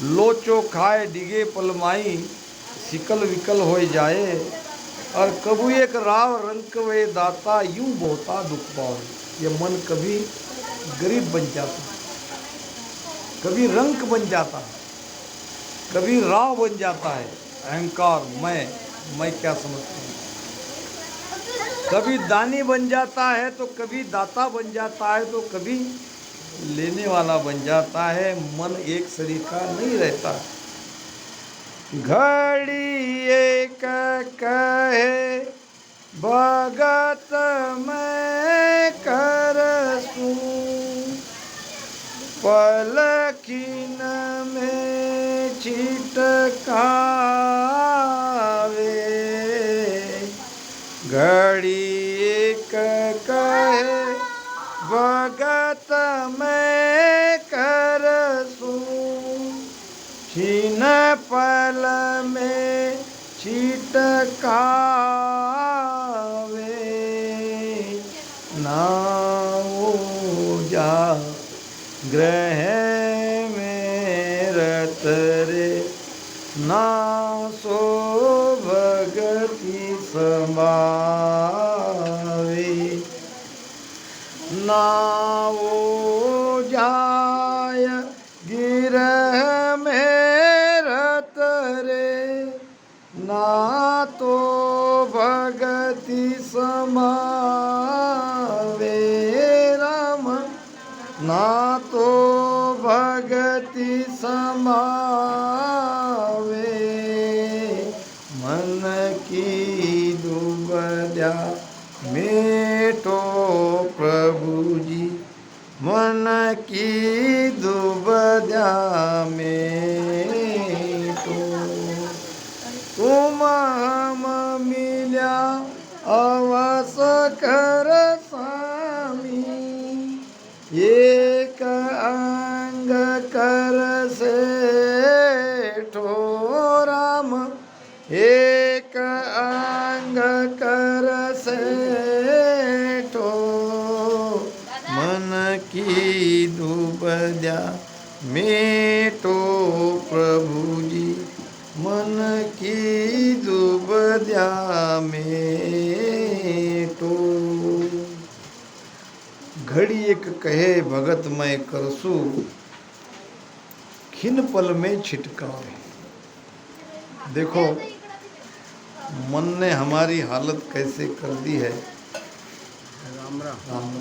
लोचो खाए डिगे पलमाई सिकल विकल हो जाए और कबू एक राव रंक वे दाता यूं बहुता दुख पावे। ये मन कभी गरीब बन जाता, कभी रंक बन जाता, कभी राव बन जाता है। अहंकार मैं क्या समझता हूँ। कभी दानी बन जाता है तो कभी दाता बन जाता है तो कभी लेने वाला बन जाता है। मन एक शरीर का नहीं रहता। घड़ी एक कहे भगत मैं करसूं पलखिन में छिटकावे। घड़ी एक कहे भगत मैं करसूं छीन पल में छिटकावे। नाओ जा ग्रह में रत रे ना सो भगति समावे। नाओ जाय गिरह में रत रे ना तो भगति समावे। राम ना तो भगति समावे। मन की दुबद्या मेटो प्रभु जी मन की दुबद्या मेटो। तुम हम मिल्या अवस कर स्वामी एक अंग कर से ठोराम एक अंग कर से ठो। मन की दुबद्या मेटो प्रभु जी मन की दुबद्या मेटो। घड़ी एक कहे भगत मैं करसू खिन पल में छिटकावे। देखो मन ने हमारी हालत कैसे कर दी है। राम राम।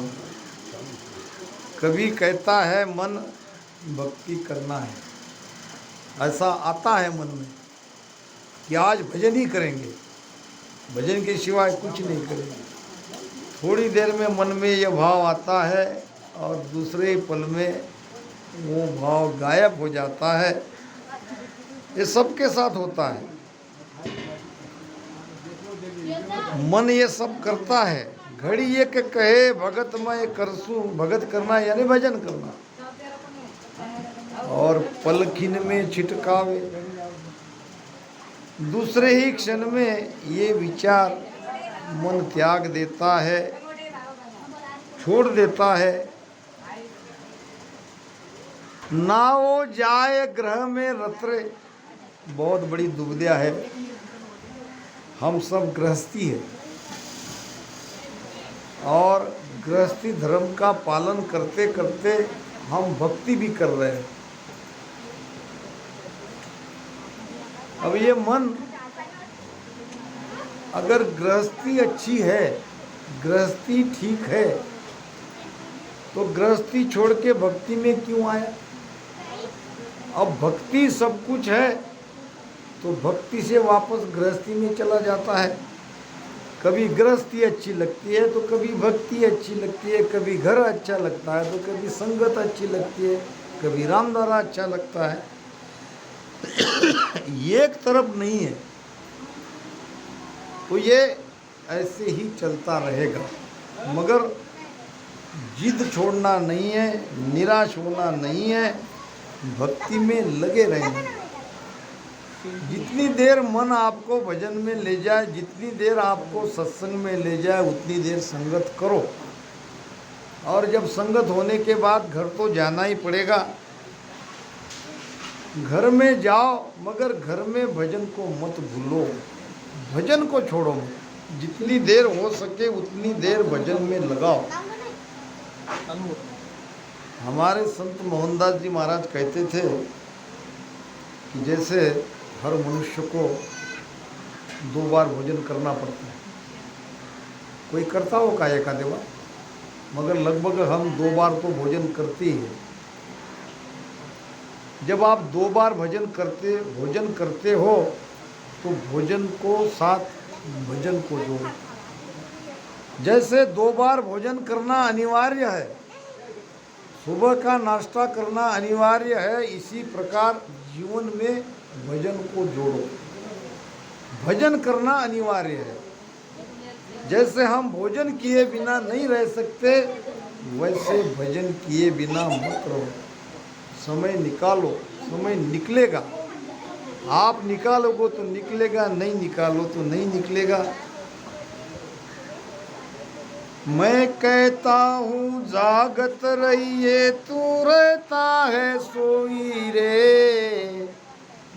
कभी कहता है मन भक्ति करना है, ऐसा आता है मन में कि आज भजन ही करेंगे, भजन के सिवाय कुछ नहीं करेंगे। थोड़ी देर में मन में यह भाव आता है और दूसरे पल में वो भाव गायब हो जाता है। ये सबके साथ होता है। मन ये सब करता है। घड़ी एक कहे भगत मैं करसूं, भगत करना यानी भजन करना, और पलखिन में छिटकावे। दूसरे ही क्षण में ये विचार मन त्याग देता है, छोड़ देता है। नाओ जाए ग्रह में रतरे, बहुत बड़ी दुविधा है। हम सब गृहस्थी है और गृहस्थी धर्म का पालन करते करते हम भक्ति भी कर रहे हैं। अब ये मन अगर गृहस्थी अच्छी है, गृहस्थी ठीक है, तो गृहस्थी छोड़ के भक्ति में क्यों आया। अब भक्ति सब कुछ है तो भक्ति से वापस गृहस्थी में चला जाता है। कभी गृहस्थी अच्छी लगती है तो कभी भक्ति अच्छी लगती है, कभी घर अच्छा लगता है तो कभी संगत अच्छी लगती है, कभी रामदारा अच्छा लगता है। एक तरफ नहीं है। तो ये ऐसे ही चलता रहेगा, मगर जिद छोड़ना नहीं है, निराश होना नहीं है, भक्ति में लगे रहना। जितनी देर मन आपको भजन में ले जाए, जितनी देर आपको सत्संग में ले जाए, उतनी देर संगत करो। और जब संगत होने के बाद घर तो जाना ही पड़ेगा, घर में जाओ मगर घर में भजन को मत भूलो, भजन को छोड़ो मत। जितनी देर हो सके उतनी देर भजन में लगाओ। हमारे संत मोहनदास जी महाराज कहते थे कि जैसे हर मनुष्य को 2 बार भोजन करना पड़ता है। कोई करता हो का एक आधे बार, मगर लगभग हम 2 बार तो भोजन करते ही हैं। जब आप 2 बार भोजन करते हो तो भोजन को साथ भजन को जोड़ो। जैसे 2 बार भोजन करना अनिवार्य है, सुबह का नाश्ता करना अनिवार्य है, इसी प्रकार जीवन में भजन को जोड़ो। भजन करना अनिवार्य है। जैसे हम भोजन किए बिना नहीं रह सकते, वैसे भजन किए बिना मत रहो। समय निकालो, समय निकलेगा। आप निकालोगे तो निकलेगा, नहीं निकालो तो नहीं निकलेगा। मैं कहता हूँ जागत रहिए, तू रहता है सोई रे।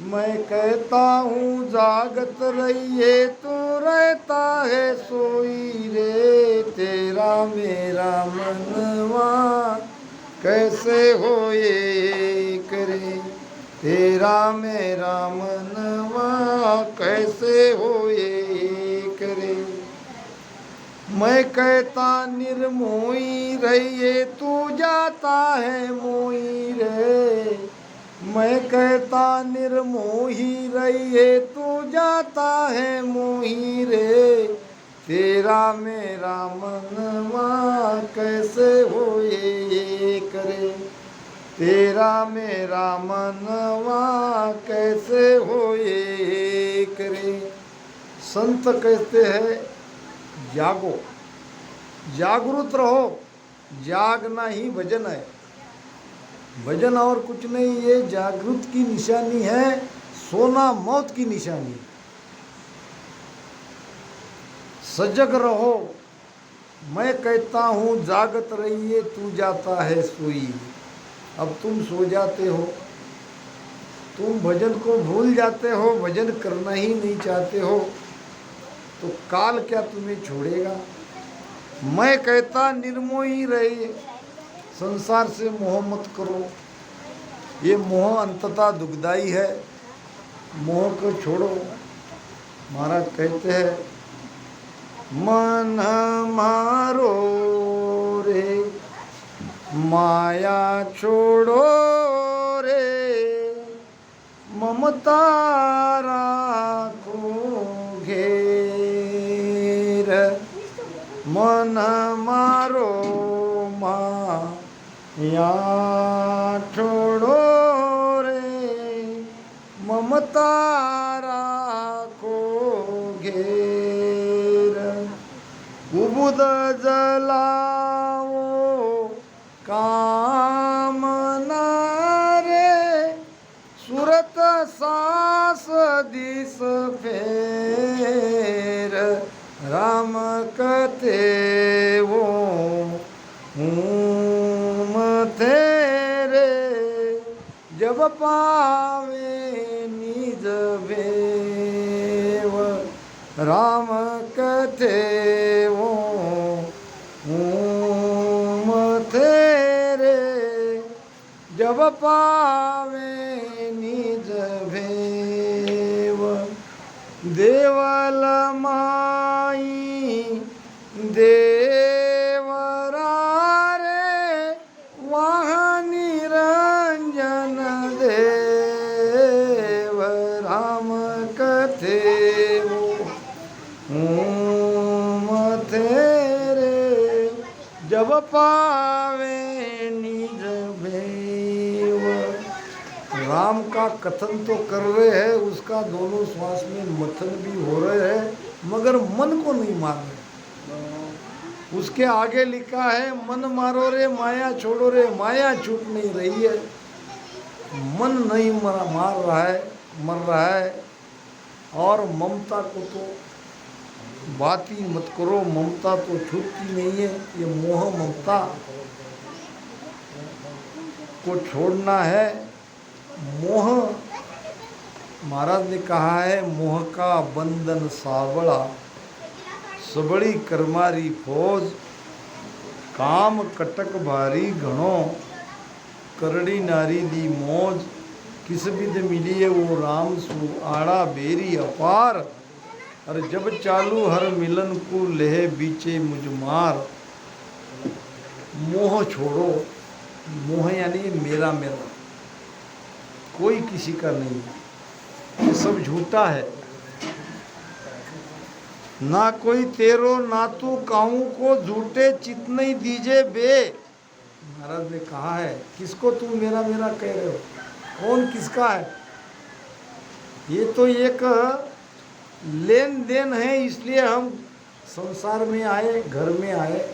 मैं कहता हूँ जागत रहिए, तू रहता है सोई रे। तेरा मेरा मनवा कैसे हो ये करे, तेरा मेरा मनवा कैसे हो ये करे। मैं कहता निर्मोही रहिए, तू जाता है मोही रे। मैं कहता निर्मोही रहिए, तू जाता है मोही रे। तेरा मेरा मनवा कैसे हो ये करे, तेरा मेरा मनवा कैसे हो ये करे। संत कहते हैं जागो, जागरूक रहो। जागना ही भजन है। भजन और कुछ नहीं, ये जागृत की निशानी है। सोना मौत की निशानी। सजग रहो। मैं कहता हूँ जागत रहिए, तू जाता है सोई। अब तुम सो जाते हो, तुम भजन को भूल जाते हो, भजन करना ही नहीं चाहते हो, तो काल क्या तुम्हें छोड़ेगा। मैं कहता निर्मोही रहिए, संसार से मोह मत करो। ये मोह अंततः दुखदाई है, मोह को छोड़ो। महाराज कहते हैं मन मारो रे माया छोड़ो रे, ममता राखो घेर। मन मारो माया छोड़ो रे, ममता राखो घेर। कुबुद जलाओ कामना रे, सुरत सास दिस फेर। राम कथे वो तेरे, जब पावे निज भेव। राम कथे वो तेरे, जब पावे निज भेव। देवल माई देवरा रे, वहाँ निरंजन देव। राम कथे तेरे, जब पावे निज भेव। राम का कथन तो कर रहे हैं, उसका दोनों श्वास में मथन भी हो रहे हैं, मगर मन को नहीं मार रहे। उसके आगे लिखा है मन मारो रे माया छोड़ो रे। माया छूट नहीं रही है, मन नहीं मार रहा है, मर रहा है। और ममता को तो बात ही मत करो, ममता तो छूटती नहीं है। ये मोह ममता को छोड़ना है, मोह, महाराज ने कहा है, मोह का बंधन सावड़ा, सबड़ी करमारी फौज, काम कटक भारी घणो, करड़ी नारी दी मौज, किस विध मिली है वो राम सु, आड़ा बेरी अपार, और जब चालू हर मिलन को लेह बीचे मुझमार। मोह छोड़ो, मोह यानी मेरा मेरा, कोई किसी का नहीं, ये सब झूठा है। ना कोई तेरो ना तू काहू को, झूठे चित नहीं दीजे बे। महाराज ने कहा है, किसको तुम मेरा मेरा कह रहे हो, कौन किसका है? ये तो एक लेन देन है, इसलिए हम संसार में आए, घर में आए,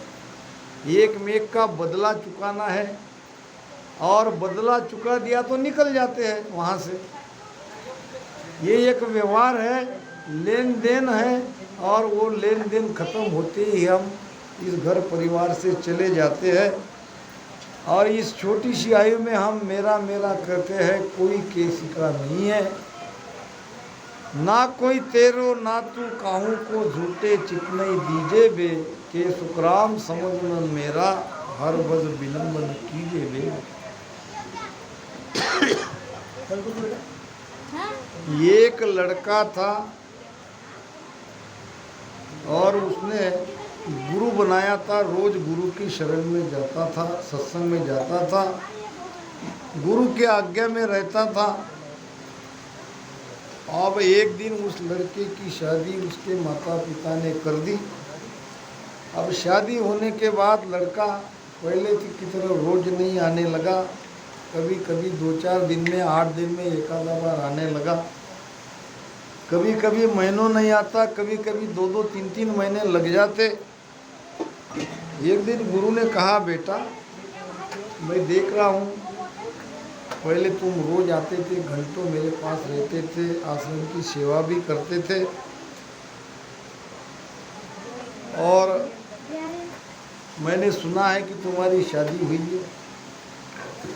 एक मेक का बदला चुकाना है, और बदला चुका दिया तो निकल जाते हैं वहाँ से। ये एक व्यवहार है, लेन देन है, और वो लेन देन खत्म होते ही हम इस घर परिवार से चले जाते हैं। और इस छोटी सी आयु में हम मेरा मेरा कहते हैं, कोई किसी का नहीं है। ना कोई तेरो ना तू काहू को, झूठे चित नहीं दीजे बे, के सुखराम समझ मन मेरा, हर बज विलंबन कीजे बे। एक लड़का था और उसने गुरु बनाया था, रोज गुरु की शरण में जाता था, सत्संग में जाता था, गुरु के आज्ञा में रहता था। अब एक दिन उस लड़के की शादी उसके माता पिता ने कर दी। अब शादी होने के बाद लड़का पहले की तरह रोज नहीं आने लगा, कभी कभी 2-4 दिन में, 8 दिन में एक आधा बार आने लगा, कभी कभी महीनों नहीं आता, कभी कभी 2-2, 3-3 महीने लग जाते। एक दिन गुरु ने कहा, बेटा मैं देख रहा हूँ, पहले तुम रोज आते थे, घंटों मेरे पास रहते थे, आश्रम की सेवा भी करते थे, और मैंने सुना है कि तुम्हारी शादी हुई है।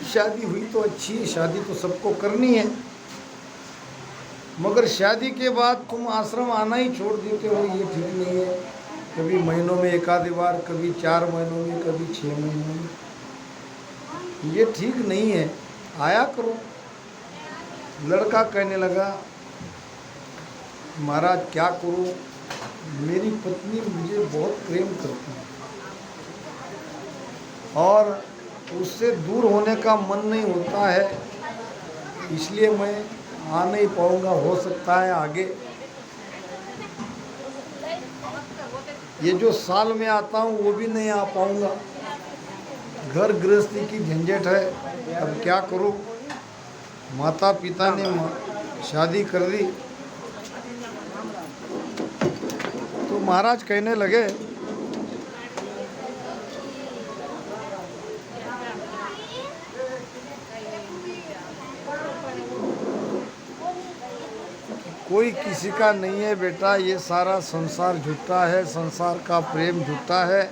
शादी हुई तो अच्छी है, शादी तो सबको करनी है, मगर शादी के बाद तुम आश्रम आना ही छोड़ देते हो, ये ठीक नहीं है। कभी महीनों में एक आधी बार, कभी 4 महीनों में, कभी 6 महीनों में, ये ठीक नहीं है, आया करो। लड़का कहने लगा, महाराज क्या करूं, मेरी पत्नी मुझे बहुत प्रेम करती है और उससे दूर होने का मन नहीं होता है, इसलिए मैं आ नहीं पाऊंगा, हो सकता है आगे। ये जो साल में आता हूँ वो भी नहीं आ पाऊंगा, घर गृहस्थी की झंझट है, अब क्या करूँ। माता पिता ने शादी कर दी तो महाराज कहने लगे, कोई किसी का नहीं है बेटा, ये सारा संसार झूठा है, संसार का प्रेम झूठा है,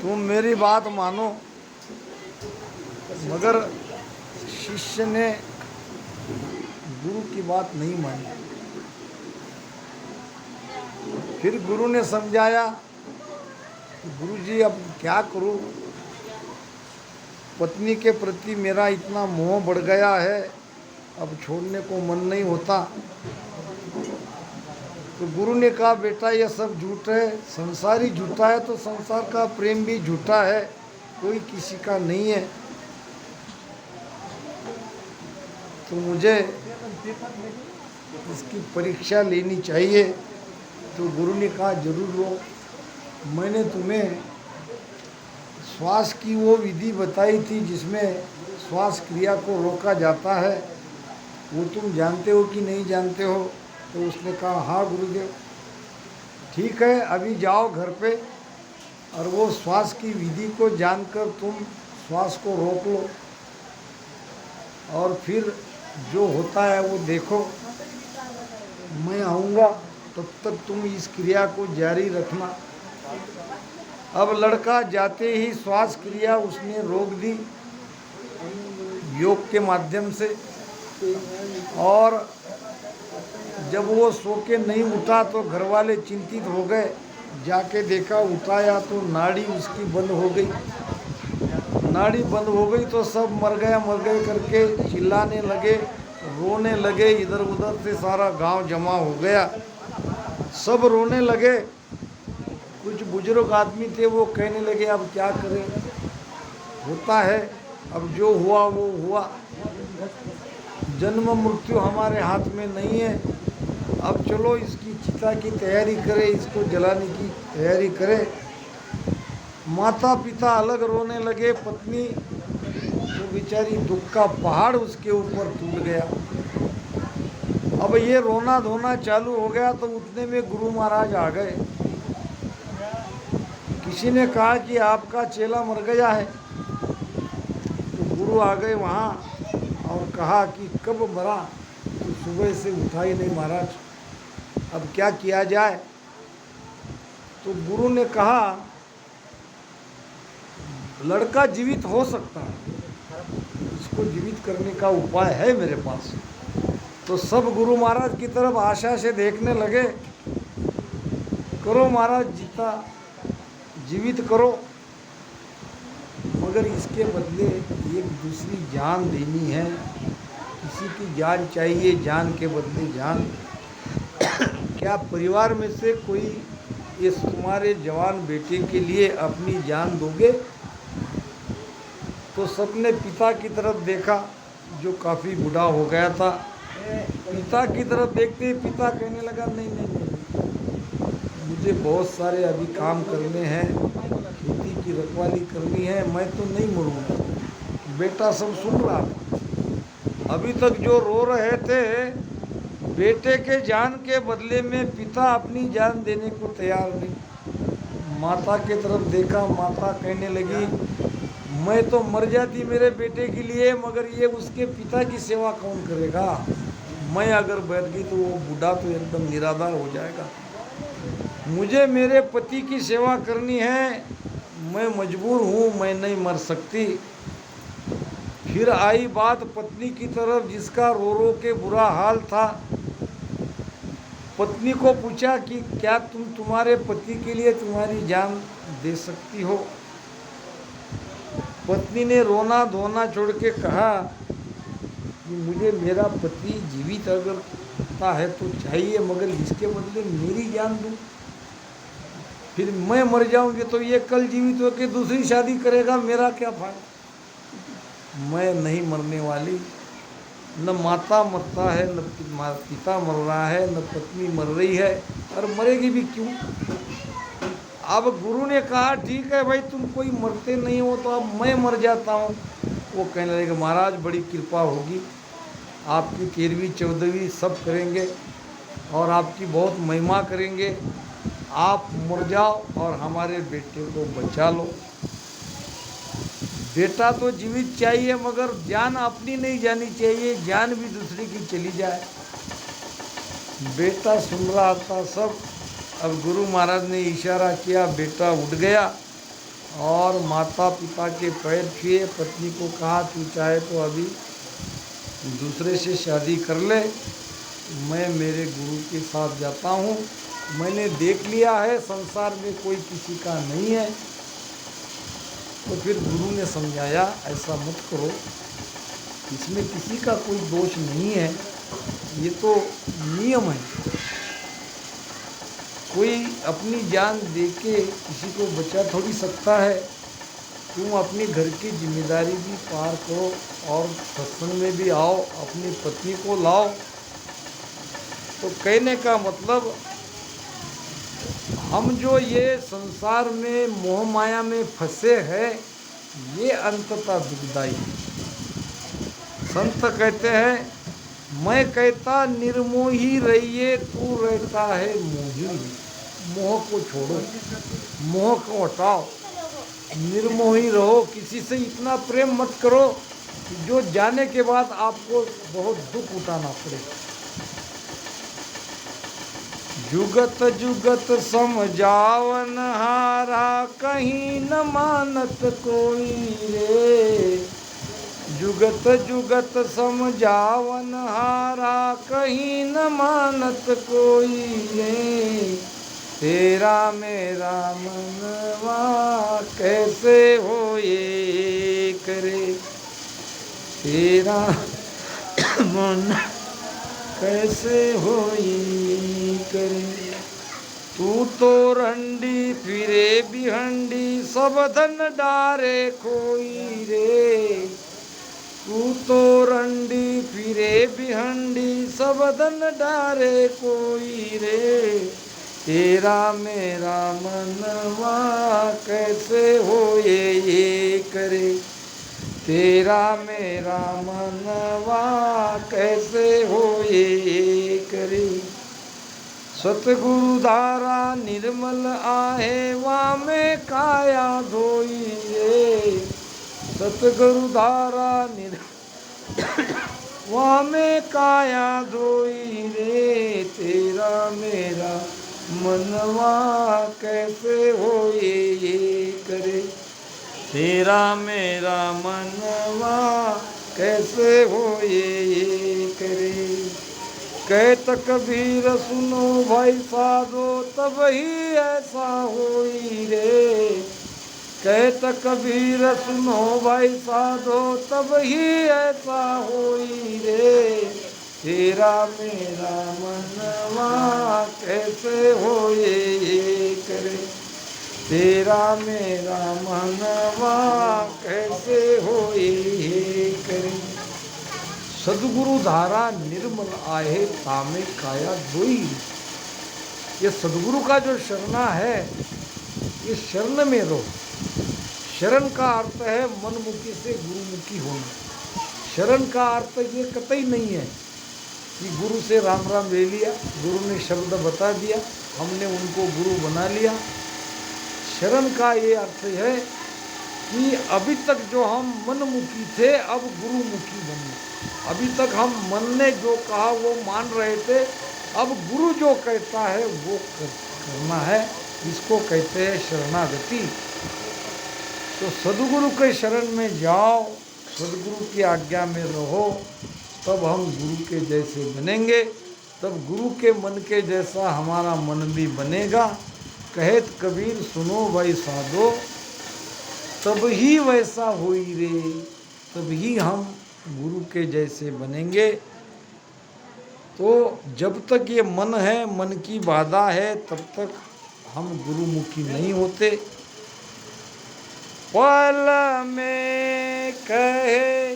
तुम मेरी बात मानो। मगर शिष्य ने गुरु की बात नहीं मानी। फिर गुरु ने समझाया, गुरुजी अब क्या करूं, पत्नी के प्रति मेरा इतना मोह बढ़ गया है, अब छोड़ने को मन नहीं होता। तो गुरु ने कहा, बेटा ये सब झूठ है, संसार ही झूठा है तो संसार का प्रेम भी झूठा है, कोई किसी का नहीं है। तो मुझे इसकी परीक्षा लेनी चाहिए। तो गुरु ने कहा, जरूर लो। मैंने तुम्हें श्वास की वो विधि बताई थी जिसमें श्वास क्रिया को रोका जाता है, वो तुम जानते हो कि नहीं जानते हो? तो उसने कहा, हाँ गुरुदेव। ठीक है, अभी जाओ घर पे और वो श्वास की विधि को जानकर तुम श्वास को रोक लो, और फिर जो होता है वो देखो। मैं आऊँगा, तब तक तुम इस क्रिया को जारी रखना। अब लड़का जाते ही श्वास क्रिया उसने रोक दी। योग के माध्यम से। और जब वो सो के नहीं उठा तो घर वाले चिंतित हो गए, जाके देखा उठाया तो नाड़ी उसकी बंद हो गई। नाड़ी बंद हो गई तो सब मर गए करके चिल्लाने लगे, रोने लगे। इधर उधर से सारा गांव जमा हो गया, सब रोने लगे। कुछ बुजुर्ग आदमी थे, वो कहने लगे अब क्या करें, होता है, अब जो हुआ वो हुआ, जन्म मृत्यु हमारे हाथ में नहीं है। अब चलो इसकी चिता की तैयारी करें, इसको जलाने की तैयारी करें। माता पिता अलग रोने लगे, पत्नी तो बेचारी दुख का पहाड़ उसके ऊपर टूट गया। अब ये रोना धोना चालू हो गया तो उतने में गुरु महाराज आ गए। किसी ने कहा कि आपका चेला मर गया है, तो गुरु आ गए वहाँ और कहा कि कब मरा, तो सुबह से उठा ही नहीं महाराज, अब क्या किया जाए। तो गुरु ने कहा लड़का जीवित हो सकता है, इसको जीवित करने का उपाय है मेरे पास। तो सब गुरु महाराज की तरफ आशा से देखने लगे, करो महाराज, जीता जीवित करो, मगर इसके बदले एक दूसरी जान देनी है, किसी की जान चाहिए, जान के बदले जान। क्या परिवार में से कोई इस तुम्हारे जवान बेटे के लिए अपनी जान दोगे? तो सबने पिता की तरफ देखा, जो काफ़ी बूढ़ा हो गया था। पिता की तरफ देखते ही पिता कहने लगा नहीं नहीं नहीं, मुझे बहुत सारे अभी काम करने हैं, खेती की रखवाली करनी है, मैं तो नहीं मरूंगा। बेटा सब सुन रहा था, अभी तक जो रो रहे थे, बेटे के जान के बदले में पिता अपनी जान देने को तैयार नहीं। माता की तरफ देखा, माता कहने लगी मैं तो मर जाती मेरे बेटे के लिए, मगर ये उसके पिता की सेवा कौन करेगा। मैं अगर बैठ गई तो वो बूढ़ा तो एकदम निराधार हो जाएगा। मुझे मेरे पति की सेवा करनी है, मैं मजबूर हूँ, मैं नहीं मर सकती। फिर आई बात पत्नी की तरफ, जिसका रो रो के बुरा हाल था। पत्नी को पूछा कि क्या तुम तुम्हारे पति के लिए तुम्हारी जान दे सकती हो? पत्नी ने रोना धोना छोड़ के कहा कि मुझे मेरा पति जीवित अगर होता है तो चाहिए, मगर इसके बदले मेरी जान दूँ। फिर मैं मर जाऊंगी तो ये कल जीवित होकर दूसरी शादी करेगा, मेरा क्या फायदा। मैं नहीं मरने वाली, न माता मरता है, न पिता मर रहा है, न पत्नी मर रही है, और मरेगी भी क्यों। अब गुरु ने कहा ठीक है भाई, तुम कोई मरते नहीं हो तो अब मैं मर जाता हूँ। वो कहने लगे महाराज बड़ी कृपा होगी, आपकी 13वीं 14वीं सब करेंगे और आपकी बहुत महिमा करेंगे, आप मर जाओ और हमारे बेटे को बचा लो। बेटा तो जीवित चाहिए, मगर जान अपनी नहीं जानी चाहिए, जान भी दूसरे की चली जाए। बेटा सुन रहा था सब। अब गुरु महाराज ने इशारा किया, बेटा उठ गया और माता पिता के पैर छुए। पत्नी को कहा तू चाहे तो अभी दूसरे से शादी कर ले, मैं मेरे गुरु के साथ जाता हूँ, मैंने देख लिया है संसार में कोई किसी का नहीं है। तो फिर गुरु ने समझाया ऐसा मत करो, इसमें किसी का कोई दोष नहीं है, ये तो नियम है। कोई अपनी जान देके किसी को बचा थोड़ी सकता है। तुम अपनी घर की जिम्मेदारी भी पार करो और सत्संग में भी आओ, अपनी पत्नी को लाओ। तो कहने का मतलब, हम जो ये संसार में मोह माया में फंसे हैं, ये अंततः दुखदायी है। संत कहते हैं मैं कहता निर्मोही रहिए, तू रहता है मोही। मोह को छोड़ो, मोह को हटाओ, निर्मोही रहो। किसी से इतना प्रेम मत करो कि जो जाने के बाद आपको बहुत दुख उठाना पड़े। जुगत जुगत समझावन हारा, कहीं न मानत कोई रे। जुगत जुगत समझावन हारा, कहीं न मानत कोई रे। तेरा मेरा मनवा कैसे हो ये करे, तेरा मन कैसे हो ये करे। तू तो रंडी फिरे बिहंडी, सब धन डारे खोई रे। तू तो रंडी फिरे बिहंडी, सब धन डारे कोई रे। तेरा मेरा मनवा कैसे हो ये करे, तेरा मेरा मनवा कैसे हो ये करे। सतगुरु धारा निर्मल आहे, वामे काया धोई रे। सतगुरु धारा वामे काया धोई रे। तेरा मेरा मनवा कैसे हो ये करे, तेरा मेरा मनवा कैसे हो ये करे। कहत कबीर सुनो भाई साधो, तब ही ऐसा होई रे। कहत कबीर सुनो भाई साधो, तब ही ऐसा होई रे। तेरा मेरा मनवा कैसे हो ये करे, तेरा मेरा मनवा कैसे हो ये करे। सदगुरु धारा निर्मल आहे, तामे काया दोई। ये सदगुरु का जो शरणा है, ये शरण में रहो। शरण का अर्थ है मनमुखी से गुरुमुखी होना। शरण का अर्थ ये कतई नहीं है कि गुरु से राम राम ले लिया, गुरु ने शब्द बता दिया, हमने उनको गुरु बना लिया। शरण का ये अर्थ है कि अभी तक जो हम मनमुखी थे, अब गुरुमुखी बने। अभी तक हम मन ने जो कहा वो मान रहे थे, अब गुरु जो कहता है वो करना है। इसको कहते हैं शरणागति। तो सदगुरु के शरण में जाओ, सदगुरु की आज्ञा में रहो, तब हम गुरु के जैसे बनेंगे, तब गुरु के मन के जैसा हमारा मन भी बनेगा। कहत कबीर सुनो भाई साधो, तब ही वैसा होई रे। तब ही हम गुरु के जैसे बनेंगे। तो जब तक ये मन है, मन की बाधा है, तब तक हम गुरुमुखी नहीं होते। पल में कहे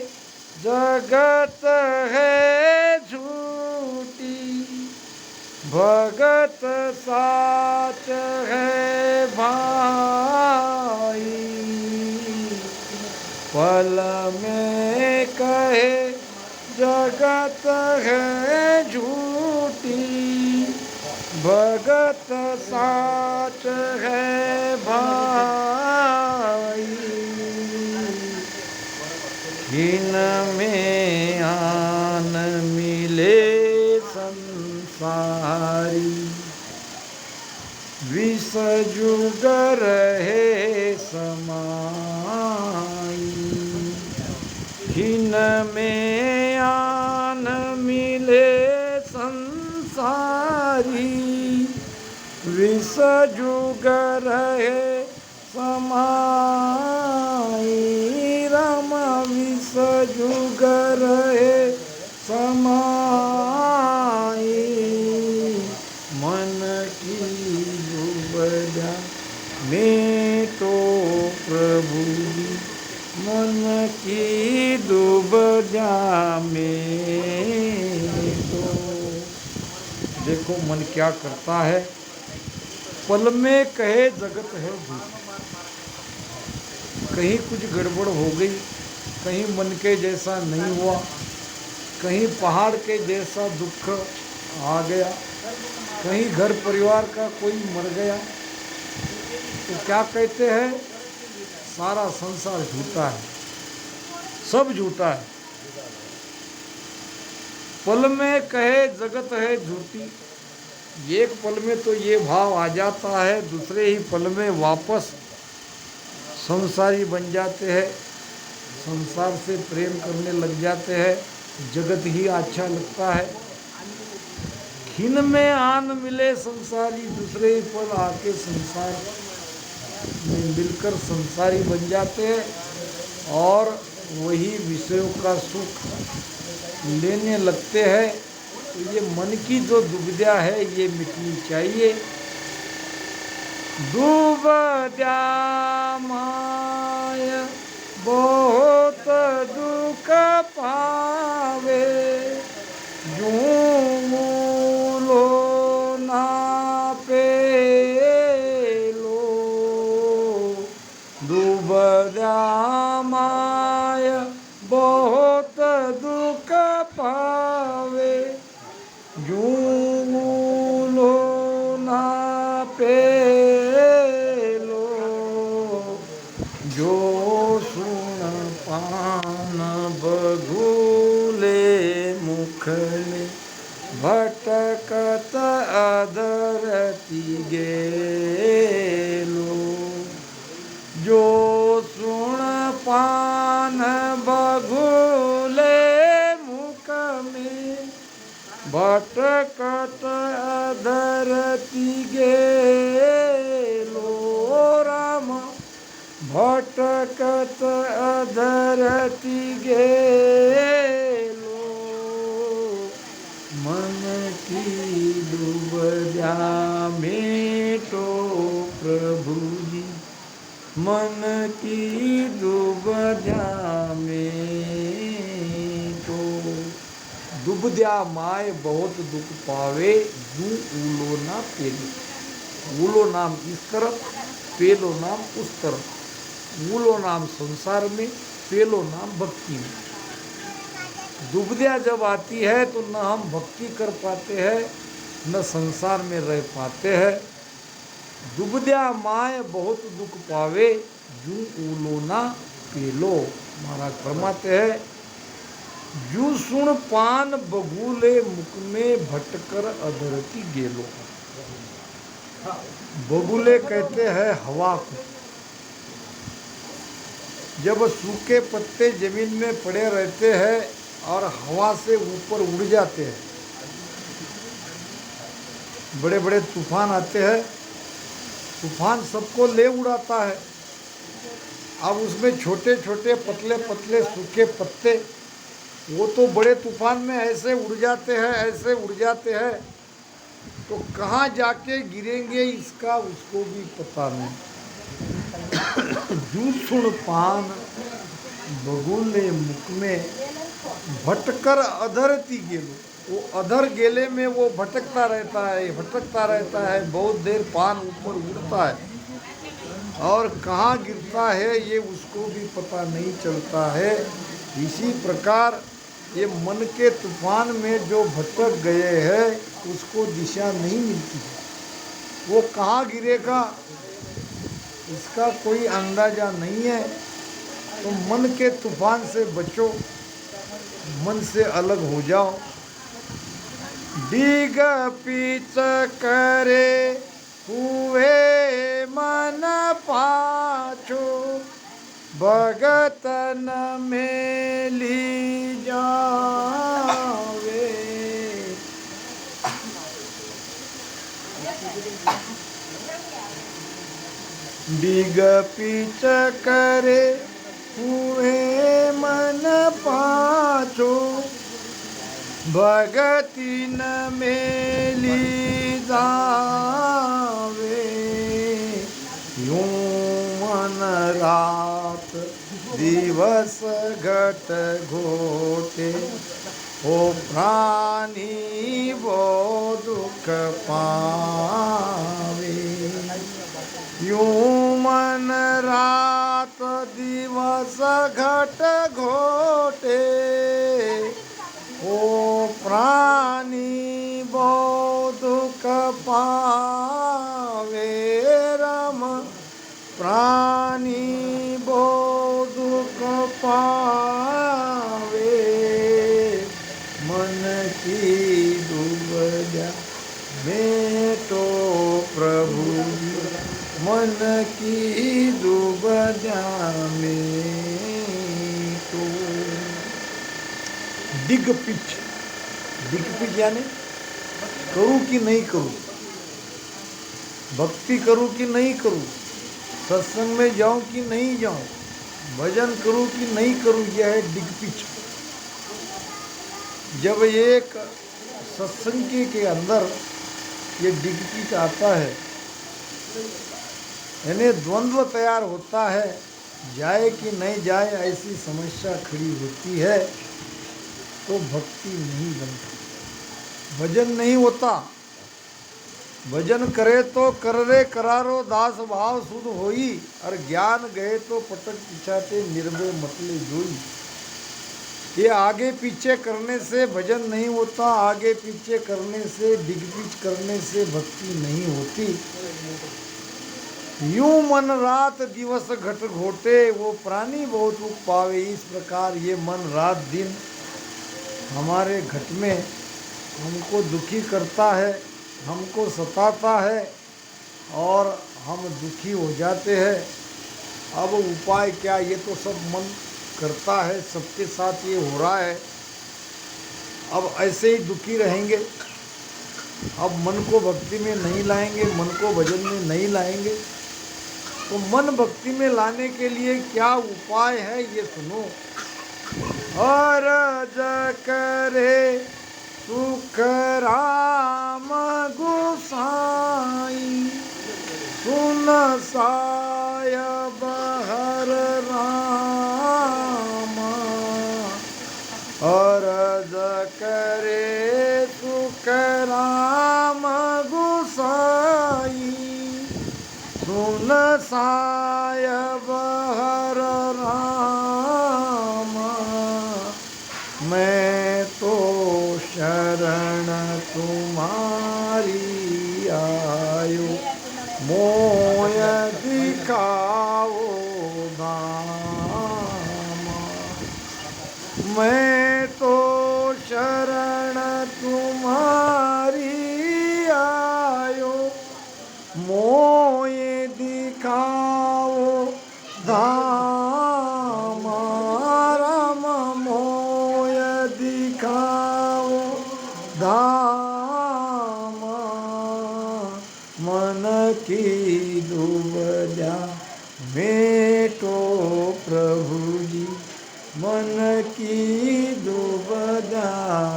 जगत है झूठी, भगत साच है भाई। पल में कहे जगत है झूठी, भगत साच है भाई। इनमें आन मिले संसारी, विष जुगर है समाई। इनमें आन मिले संसारी, विष जुगर है समाई। राम विष जुगर है समाई। मन की डूबजा में तो प्रभु, मन की डूबजा में तो। देखो मन क्या करता है। पल में कहे जगत है झूठ, कहीं कुछ गड़बड़ हो गई, कहीं मन के जैसा नहीं हुआ, कहीं पहाड़ के जैसा दुख आ गया, कहीं घर परिवार का कोई मर गया, तो क्या कहते हैं, सारा संसार झूठा है, सब झूठा है। पल में कहे जगत है झूठी, एक पल में तो ये भाव आ जाता है, दूसरे ही पल में वापस संसारी बन जाते हैं। संसार से प्रेम करने लग जाते हैं, जगत ही अच्छा लगता है। खिन में आन मिले संसारी, दूसरे ही पल आके संसार में मिलकर संसारी बन जाते हैं और वही विषयों का सुख लेने लगते हैं। तो ये मन की जो दुविधा है ये मिटनी चाहिए। दुबद्या माय बहुत दुख पावे, यूं मूलो ना पेलो। दुबद्या माय बहुत दुख पावे, यूं मूलो ना पेलो। जो सुन पान बघुले मुखले, भटकत अधरती गेलो। जो सुन पान बघुले मुख में, भटकत अधरती गेलो। राम भटकत अधरती गेलो। मन की दुबद्या मेटो प्रभु जी, मन की दुबद्या मेटो। दुबद्या माय बहुत दुख पावे, यूं ऊलो ना पेलो। ऊलो नाम इस तरफ, पेलो नाम उस तरफ। ऊलो नाम संसार में, पेलो नाम भक्ति में। दुबद्या जब आती है तो न हम भक्ति कर पाते हैं, न संसार में रह पाते हैं। दुबद्या माय बहुत दुख पावे, यूं ऊलो ना पेलो। महाराज फरमाते हैं, जू सुन पान बगुले मुख में, भटकर अधरती गेलो। बगुले कहते हैं हवा को। जब सूखे पत्ते जमीन में पड़े रहते हैं और हवा से ऊपर उड़ जाते हैं, बड़े बड़े तूफान आते हैं, तूफान सबको ले उड़ाता है। अब उसमें छोटे छोटे पतले पतले सूखे पत्ते, वो तो बड़े तूफान में ऐसे उड़ जाते हैं, ऐसे उड़ जाते हैं, तो कहाँ जाके गिरेंगे इसका उसको भी पता नहीं। जू सुन पान बगुले मुख में, भटकर अधरती गेलो। वो अधर गेले में वो भटकता रहता है, भटकता रहता है। बहुत देर पान ऊपर उड़ता है और कहाँ गिरता है ये उसको भी पता नहीं चलता है। इसी प्रकार ये मन के तूफान में जो भटक गए हैं उसको दिशा नहीं मिलती है। वो कहाँ गिरेगा इसका कोई अंदाजा नहीं है। तो मन के तूफान से बचो, मन से अलग हो जाओ। डिग पीच करे हुए मन पाछो, भगतन मेली जावे। डिग पीच करे हुए मन पाछो, भगति न मेली जावे। यूं मन रात दिवस घट घोटे, ओ प्राणी वो दुख पावे। यूं मन रात दिवस घट घोटे, ओ प्राणी वो दुख पावे। राम प्राणी वो दुख पावे। मन की दुबद्या मेटो प्रभु, मन की दुबद्या मेटो। दिग्पिच, दिग्पिच यानी करूँ कि नहीं करूँ, भक्ति करूँ कि नहीं करूँ, सत्संग में जाऊँ कि नहीं जाऊँ, भजन करूँ कि नहीं करूँ, यह है दिग्पिच। जब एक सत्संग के अंदर ये दिग्पिच आता है, यानी द्वंद्व तैयार होता है, जाए कि नहीं जाए ऐसी समस्या खड़ी होती है, तो भक्ति नहीं बनती, भजन नहीं होता। भजन करे तो कर रे करारो दास भाव सुध होई, और ज्ञान गए तो पटक पिछाते निर्भय मतले जोई। ये आगे पीछे करने से भजन नहीं होता, आगे पीछे करने से, दिग्विजय करने से भक्ति नहीं होती। यूं मन रात दिवस घट घोटे, वो प्राणी बहुत दुख पावे। इस प्रकार ये मन रात दिन हमारे घट में हमको दुखी करता है, हमको सताता है और हम दुखी हो जाते हैं। अब उपाय क्या, ये तो सब मन करता है, सबके साथ ये हो रहा है। अब ऐसे ही दुखी रहेंगे, अब मन को भक्ति में नहीं लाएंगे, मन को भजन में नहीं लाएंगे, तो मन भक्ति में लाने के लिए क्या उपाय है ये सुनो। अरज करे सुख राम गोसाई, सुन सायब हर रामा। अरज करे सुख राम गोसाई, सुन सायब हर रामा। मैं तो शरण तुम्हारी आयो, मोय दिखाओ धामा। मैं तो शरण तुम्हारी आयो, मोय दिखाओ धामा। राम मोय दिखाओ धामा। मन की दुबदा मेटो प्रभु जी, मन की दुबदा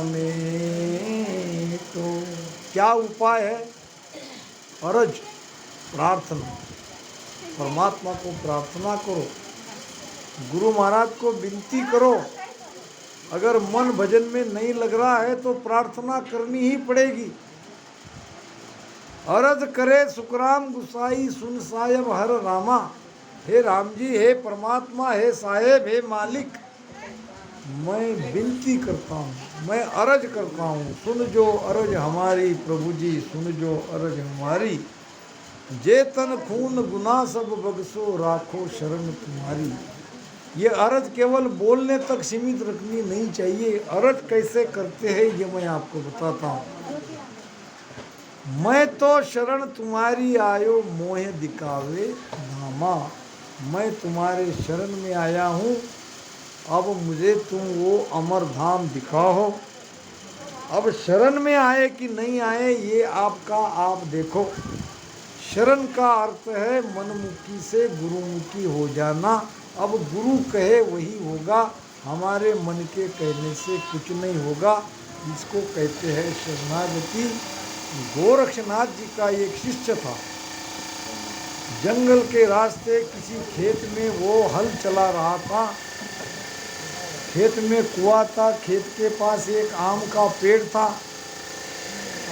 मेटो। क्या उपाय है? अरज, प्रार्थना, परमात्मा को प्रार्थना करो, गुरु महाराज को विनती करो। अगर मन भजन में नहीं लग रहा है तो प्रार्थना करनी ही पड़ेगी। अरज करे सुखराम गुसाई, सुन सायब हर रामा। हे राम जी, हे परमात्मा, हे साहेब, हे मालिक, मैं विनती करता हूँ, मैं अरज करता हूँ, सुन जो अरज हमारी प्रभु जी, सुन जो अरज हमारी। जे तन खून गुना सब बगसो, राखो शरण तुम्हारी। ये अरज केवल बोलने तक सीमित रखनी नहीं चाहिए। अरज कैसे करते हैं ये मैं आपको बताता हूँ। मैं तो शरण तुम्हारी आयो, मोह दिखावे धामा। मैं तुम्हारे शरण में आया हूँ, अब मुझे तुम वो अमर धाम दिखाओ। अब शरण में आए कि नहीं आए ये आपका आप देखो। शरण का अर्थ है मनमुखी से गुरुमुखी हो जाना। अब गुरु कहे वही होगा, हमारे मन के कहने से कुछ नहीं होगा। इसको कहते हैं शरणागति। गोरक्षनाथ जी का एक शिष्य था, जंगल के रास्ते किसी खेत में वो हल चला रहा था। खेत में कुआं था, खेत के पास एक आम का पेड़ था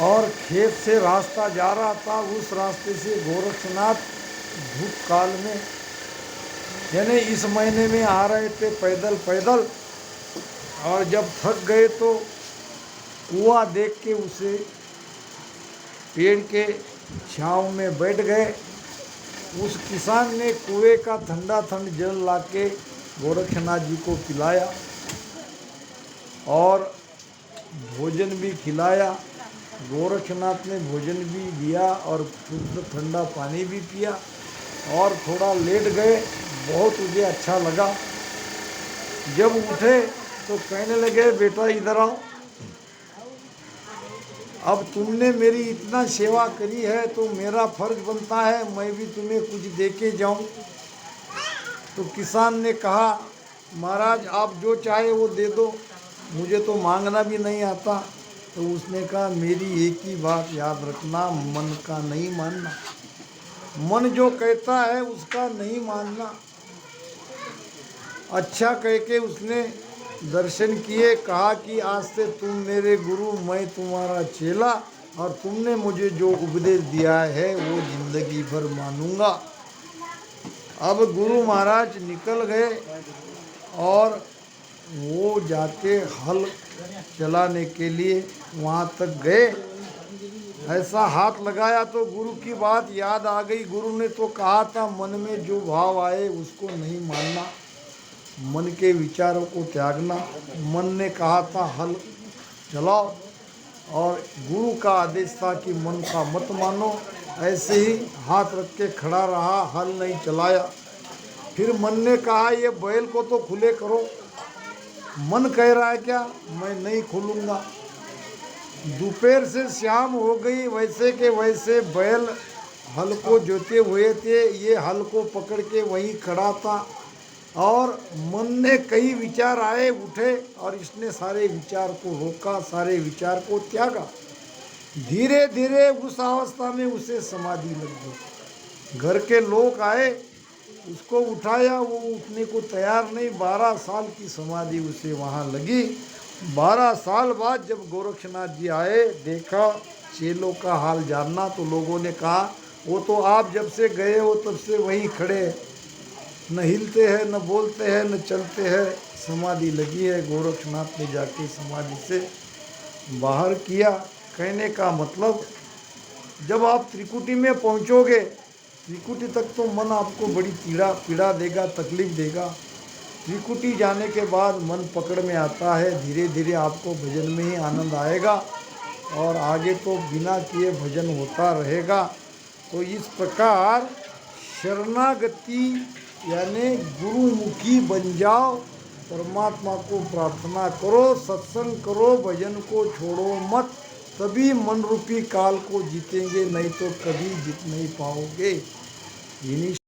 और खेत से रास्ता जा रहा था। उस रास्ते से गोरक्षनाथ धूप काल में, यानी इस महीने में आ रहे थे पैदल पैदल, और जब थक गए तो कुआं देख के उसे पेड़ के छांव में बैठ गए। उस किसान ने कुएं का ठंडा ठंड जल लाके गोरक्षनाथ जी को पिलाया और भोजन भी खिलाया। गोरक्षनाथ ने भोजन भी दिया और शुद्ध ठंडा पानी भी पिया और थोड़ा लेट गए। बहुत मुझे अच्छा लगा। जब उठे तो कहने लगे बेटा इधर आओ, अब तुमने मेरी इतना सेवा करी है तो मेरा फर्ज बनता है मैं भी तुम्हें कुछ दे के जाऊँ। तो किसान ने कहा महाराज आप जो चाहे वो दे दो, मुझे तो मांगना भी नहीं आता। तो उसने कहा मेरी एक ही बात याद रखना, मन का नहीं मानना, मन जो कहता है उसका नहीं मानना। अच्छा कह के उसने दर्शन किए, कहा कि आज से तुम मेरे गुरु, मैं तुम्हारा चेला, और तुमने मुझे जो उपदेश दिया है वो जिंदगी भर मानूंगा। अब गुरु महाराज निकल गए और वो जाके हल चलाने के लिए वहाँ तक गए। ऐसा हाथ लगाया तो गुरु की बात याद आ गई। गुरु ने तो कहा था मन में जो भाव आए उसको नहीं मानना, मन के विचारों को त्यागना। मन ने कहा था हल चलाओ, और गुरु का आदेश था कि मन का मत मानो। ऐसे ही हाथ रख के खड़ा रहा, हल नहीं चलाया। फिर मन ने कहा ये बैल को तो खुले करो, मन कह रहा है क्या, मैं नहीं खोलूँगा। दोपहर से शाम हो गई, वैसे के वैसे बैल हल को जोते हुए थे, ये हल को पकड़ के वहीं खड़ा था। और मन ने कई विचार आए उठे और इसने सारे विचार को रोका, सारे विचार को त्यागा। धीरे धीरे उस अवस्था में उसे समाधि लग गई। घर के लोग आए, उसको उठाया, वो उठने को तैयार नहीं। 12 साल की समाधि उसे वहाँ लगी। 12 साल बाद जब गोरक्षनाथ जी आए, देखा चेलों का हाल जानना, तो लोगों ने कहा वो तो आप जब से गए हो तब से वहीं खड़े, न हिलते हैं, न बोलते हैं, न चलते हैं, समाधि लगी है। गोरक्षनाथ ने जाके समाधि से बाहर किया। कहने का मतलब जब आप त्रिकुटी में पहुंचोगे, त्रिकुटी तक तो मन आपको बड़ी पीड़ा देगा, तकलीफ देगा। त्रिकुटी जाने के बाद मन पकड़ में आता है, धीरे धीरे आपको भजन में ही आनंद आएगा और आगे तो बिना किए भजन होता रहेगा। तो इस प्रकार शरणागति यानी गुरुमुखी बन जाओ, परमात्मा को प्रार्थना करो, सत्संग करो, भजन को छोड़ो मत, तभी मन रूपी काल को जीतेंगे, नहीं तो कभी जीत नहीं पाओगे। इन्हीं